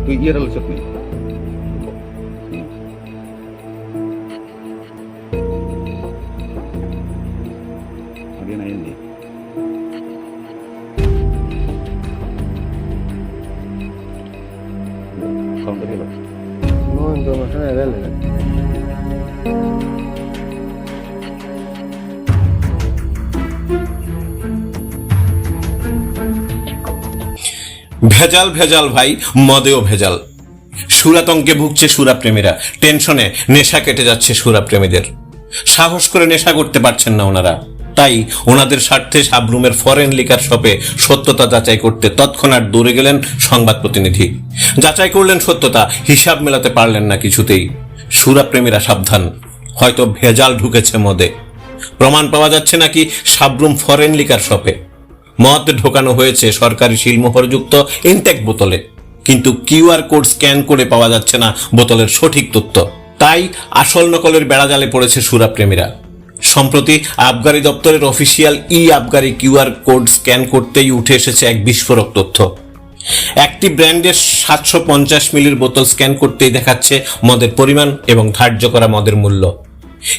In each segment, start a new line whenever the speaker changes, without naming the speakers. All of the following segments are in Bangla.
তুই ইয়ের আলোচক নেই আগে নাই নেই কাউন্টার গেল
No information available.
ভেজাল ভেজাল ভাই, মদেও ভেজাল। সুরাতঙ্কে ভুগছে সুরাপ্রেমীরা, টেনশনে নেশা কেটে যাচ্ছে সুরাপ্রেমীদের। সাহস করে নেশা করতে পারছেন না ওনারা, তাই ওনাদের স্বার্থে সাবরুমের ফরেন লিকার শপে সত্যতা যাচাই করতে তৎক্ষণাৎ দৌড়ে গেলেন সংবাদ প্রতিনিধি। যাচাই করলেন সত্যতা, হিসাব মেলাতে পারলেন না কিছুতেই। সুরাপ্রেমীরা সাবধান, হয়তো ভেজাল ঢুকেছে মদে। প্রমাণ পাওয়া যাচ্ছে নাকি সাবরুম ফরেন লিকার শপে মদ ঢোকানো হয়েছে সরকারি সিলমোহরযুক্ত ইনটেক বোতলে, কিন্তু কিউআর কোড স্ক্যান করে পাওয়া যাচ্ছে না বোতলের সঠিক তথ্য। তাই আসল নকলের বেড়াজালে পড়েছে সুরাপ্রেমীরা। সম্প্রতি আবগারি দপ্তরের অফিসিয়াল আবগারি কিউআর কোড স্ক্যান করতেই উঠে এসেছে এক বিস্ফোরক তথ্য। একটি ব্র্যান্ডের 750 মিলির বোতল স্ক্যান করতেই দেখাচ্ছে মদের পরিমাণ এবং ধার্য করা মদের মূল্য,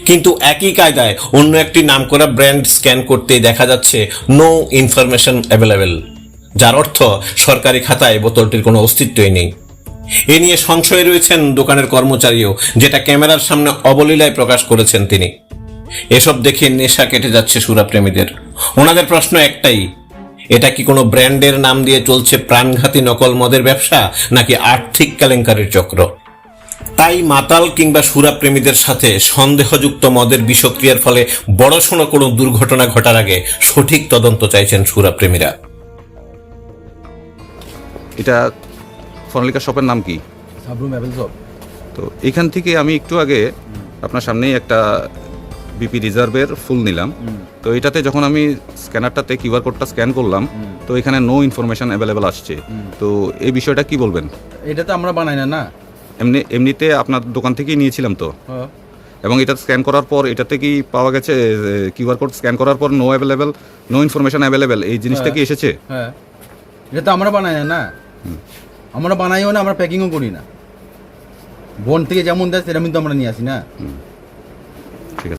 কিন্তু একই কায়দায় অন্য একটি নামকরা ব্র্যান্ড স্ক্যান করতেই দেখা যাচ্ছে নো ইনফরমেশন অ্যাভেলেবেল, যার অর্থ সরকারি খাতায় বোতলটির কোনো অস্তিত্বই নেই। এ নিয়ে সংশয়ে রয়েছেন দোকানের কর্মচারীও, যেটা ক্যামেরার সামনে অবলীলায় প্রকাশ করেছেন তিনি। এসব দেখে নেশা কেটে যাচ্ছে সুরাপ্রেমীদের। ওনাদের প্রশ্ন একটাই, এটা কি কোনো ব্র্যান্ডের নাম দিয়ে চলছে প্রাণঘাতী নকল মদের ব্যবসা, নাকি আর্থিক কেলেঙ্কারির চক্র? তাই মাতাল কিংবা সুরাপ্রেমীদের সাথে সন্দেহযুক্ত মদের বিষক্রিয়ার ফলে বড়সড় কোনো দুর্ঘটনা ঘটার আগে সঠিক তদন্ত চাইছেন সুরাপ্রেমীরা।
এটা ফর্নলিকা শপের নাম কি?
Sabroom Apple shop.
তো এখান থেকে আমি একটু আগে আপনার সামনেই একটা বিপি রিজার্ভের ফুল নিলাম। তো এটাতে যখন আমি স্ক্যানারটাতে কিউআর কোডটা স্ক্যান করলাম, তো এখানে নো ইনফরমেশন অ্যাভেলেবেল আসছে। তো এই বিষয়টা কি বলবেন?
এটা তো আমরা বানাই না, না
এমনিতে আপনার দোকান থেকেই নিয়েছিলাম তো,
হ্যাঁ।
এবং এটা স্ক্যান করার পর এটাতে কি পাওয়া গেছে কিউআর কোড স্ক্যান করার পর নো ইনফরমেশন অ্যাভেলেবেল এই জিনিসটা কি এসেছে?
হ্যাঁ, এটা তো আমরা বানাই না, না আমরা বানাইও না, আমরা প্যাকিংও করি না। বন থেকে যেমন দেয় সেরকমই তো আমরা নিয়ে আসি না।